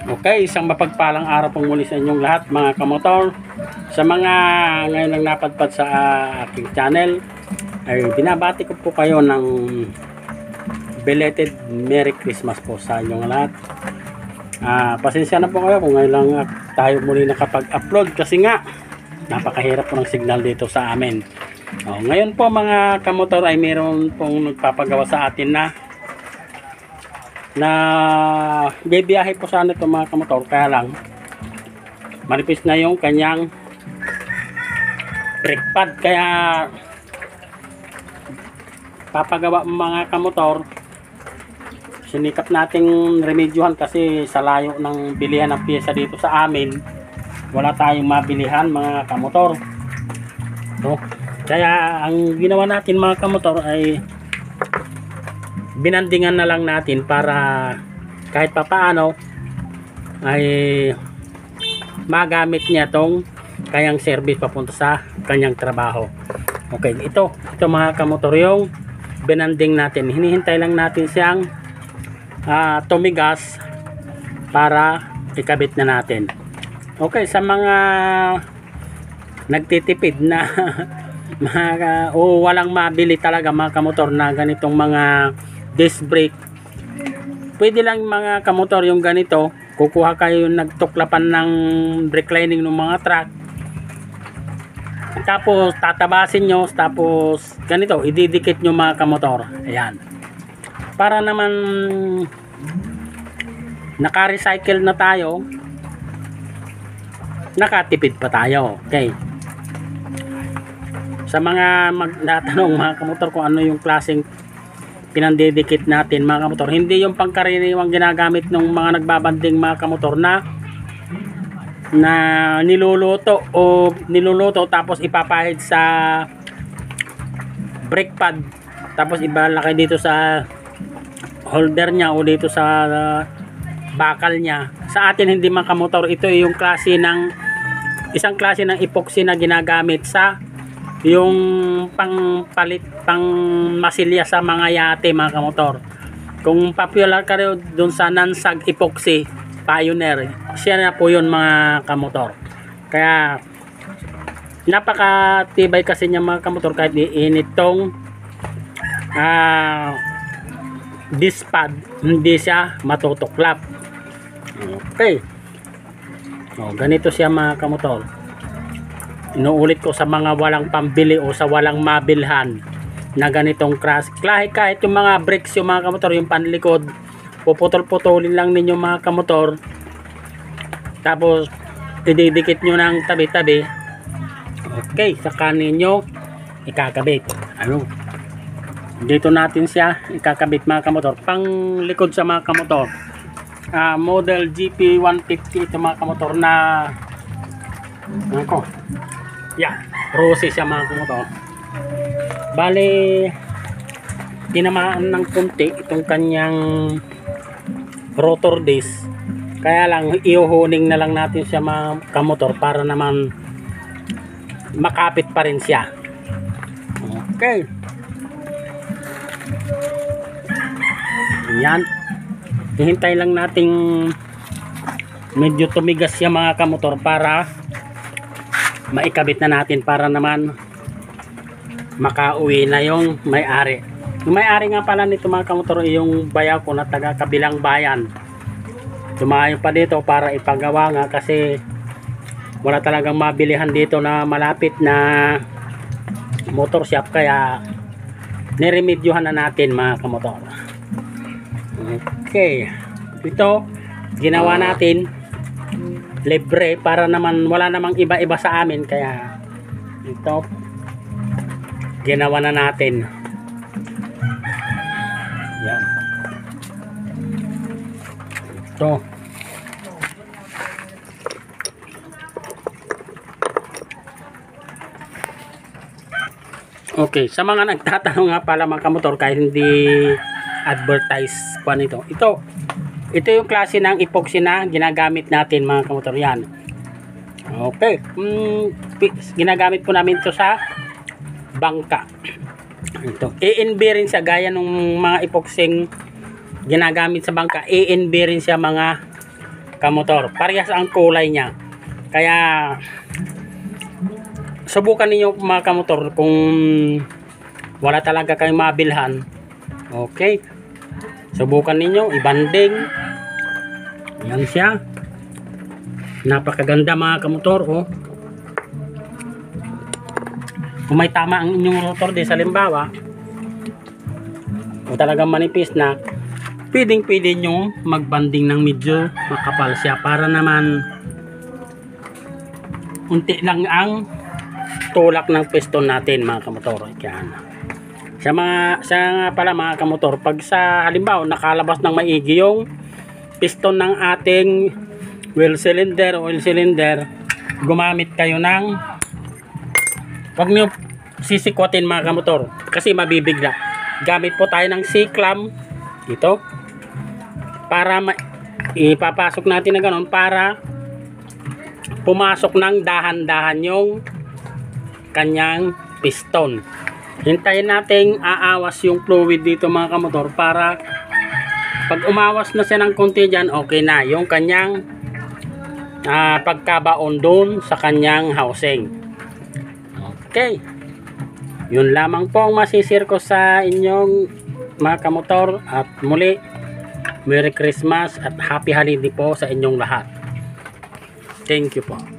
Okay, isang mapagpalang araw pong muli sa inyong lahat mga kamotor. Sa mga ngayon lang napadpad sa aking channel, ay binabati ko po kayo ng belated Merry Christmas po sa inyong lahat. Pasensya na po kayo kung ngayon lang tayo muli nakapag-upload kasi nga napakahirap po ng signal dito sa amin. Ngayon po mga kamotor ay mayroon pong nagpapagawa sa atin na bibiyahe po sana ito mga kamotor, kaya lang manipis na yung kanyang brake pad, kaya papagawa mga kamotor, sinikap nating remedyohan kasi sa layo ng bilihan ng pyesa dito sa amin wala tayong mabilihan mga kamotor. Kaya ang ginawa natin mga kamotor ay binandingan na lang natin para kahit papaano ay magamit niya tong kanyang service papunta sa kanyang trabaho. Okay, ito mga kamotor yung binanding natin. Hinihintay lang natin siyang tumigas para ikabit na natin. Okay, sa mga nagtitipid na walang mabili talaga mga kamotor na ganitong mga disc brake, pwede lang mga kamotor yung ganito, kukuha kayo yung nagtuklapan ng brake lining ng mga truck, tapos tatabasin nyo, tapos ganito ididikit nyo mga kamotor. Ayan, para naman naka-recycle na tayo, nakatipid pa tayo. Okay, sa mga magtatanong mga kamotor kung ano yung klaseng pinandidikit natin mga kamotor, hindi yung pangkaraniwang ginagamit ng mga nagbabanding mga kamotor na niluluto tapos ipapahid sa brake pad, tapos ibalakay dito sa holder niya o dito sa bakal niya. Sa atin hindi mga kamotor, ito yung isang klase ng epoxy na ginagamit sa yung pangpalit, pang masilya sa mga yate mga kamotor. Kung popular ka rin dun sa Nansag epoxy Pioneer, siya na po yun mga kamotor. Kaya napakatibay kasi niya mga kamotor, kahit iinit tong disc pad, hindi siya matutuklap. Okay, ganito siya mga kamotor. Inuulit ko sa mga walang pambili o sa walang mabilhan na ganitong crash. Kahit yung mga brakes yung mga kamotor, yung panlikod, puputol-putulin lang ninyo mga kamotor, tapos ididikit nyo ng tabi-tabi. Okay, saka ninyo ikakabit. Dito natin siya ikakabit mga kamotor, pang likod sa mga kamotor. Model GP150 ito mga kamotor na Rosy siya mga kamotor. Bali tinamaan ng kunti itong kanyang rotor disc, kaya lang iuhuning na lang natin siya mga kamotor para naman makapit pa rin siya. Okay, yan, hihintay lang nating medyo tumigas siya mga kamotor para maikabit na natin, para naman makauwi na yung may-ari. Yung may-ari nga pala nito mga kamotor yung bayaw ko na taga kabilang bayan. Dumayo pa dito para ipagawa nga kasi wala talagang mabilihan dito na malapit na motor shop, kaya niremedyohan na natin mga kamotor. Okay, ito ginawa natin libre para naman wala namang iba-iba sa amin, kaya ito ginawa na natin. Yan, ito okay. Sa mga nagtatanong nga pala mga kamotor, kahit hindi advertise pa nito, ito yung klase ng epoxy na ginagamit natin mga kamotor. Yan, okay. Ginagamit po namin ito sa bangka. Ito ANB rin siya, gaya ng mga epoxy ginagamit sa bangka. ANB rin siya mga kamotor. Parehas ang kulay niya. Kaya subukan niyo mga kamotor kung wala talaga kayong mabilhan. Okay. Subukan ninyo ibanding. Yan siya. Napakaganda mga kamotor, oh. Kung may tama ang inyong rotor di sa limbawa o talagang manipis na, pwede nyo magbanding ng medyo makapal siya para naman unti lang ang tulak ng piston natin mga kamotor. Yan. Sa nga pala mga kamotor, pag sa halimbawa nakalabas ng maigi yung piston ng ating oil cylinder, gumamit kayo ng, wag nyo sisikwatin mga kamotor kasi mabibigla. Gamit po tayo ng C-clamp dito para ipapasok natin na ganoon para pumasok ng dahan-dahan yung kanyang piston. Hintayin nating aawas yung fluid dito mga kamotor para pag umawas na siya ng konti dyan, okay na yung kanyang pagkabaon doon sa kanyang housing. Okay, yun lamang po ang masisir ko sa inyong mga kamotor. At muli, Merry Christmas at Happy Holiday po sa inyong lahat. Thank you po.